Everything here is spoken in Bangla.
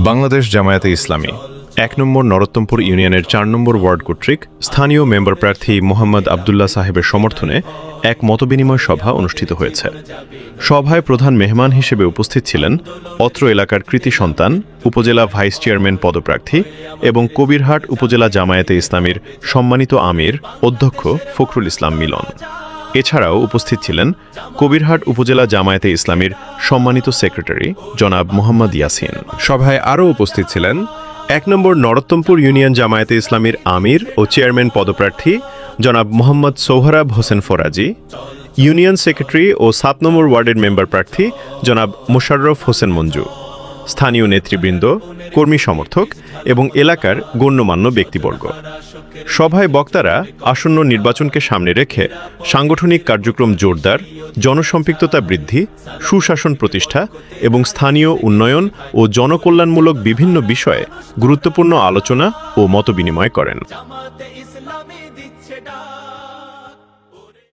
বাংলাদেশ জামায়াতে ইসলামী ১ নম্বর নরোত্তমপুর ইউনিয়নের ৪ নম্বর ওয়ার্ড কর্তৃক স্থানীয় মেম্বার প্রার্থী মোহাম্মদ আবদুল্লাহ সাহেবের সমর্থনে এক মতবিনিময় সভা অনুষ্ঠিত হয়েছে। সভায় প্রধান মেহমান হিসেবে উপস্থিত ছিলেন অত্র এলাকার কৃতি সন্তান উপজেলা ভাইস চেয়ারম্যান পদপ্রার্থী এবং কবিরহাট উপজেলা জামায়াতে ইসলামীর সম্মানিত আমির অধ্যক্ষ ফখরুল ইসলাম মিলন। এছাড়াও উপস্থিত ছিলেন কবিরহাট উপজেলা জামায়াতে ইসলামীর সম্মানিত সেক্রেটারি জনাব মোহাম্মদ ইয়াসিন। সভায় আরও উপস্থিত ছিলেন ১ নম্বর নরোত্তমপুর ইউনিয়ন জামায়াতে ইসলামীর আমির ও চেয়ারম্যান পদপ্রার্থী জনাব মোহাম্মদ সোহরাব হোসেন ফরাজি, ইউনিয়ন সেক্রেটারি ও ৭ নম্বর ওয়ার্ডের মেম্বার প্রার্থী জনাব মোশাররফ হোসেন মঞ্জু, স্থানীয় নেতৃবৃন্দ, কর্মী সমর্থক এবং এলাকার গণ্যমান্য ব্যক্তিবর্গ। সভায় বক্তারা আসন্ন নির্বাচনকে সামনে রেখে সাংগঠনিক কার্যক্রম জোরদার, জনসম্পৃক্ততা বৃদ্ধি, সুশাসন প্রতিষ্ঠা এবং স্থানীয় উন্নয়ন ও জনকল্যাণমূলক বিভিন্ন বিষয়ে গুরুত্বপূর্ণ আলোচনা ও মতবিনিময় করেন।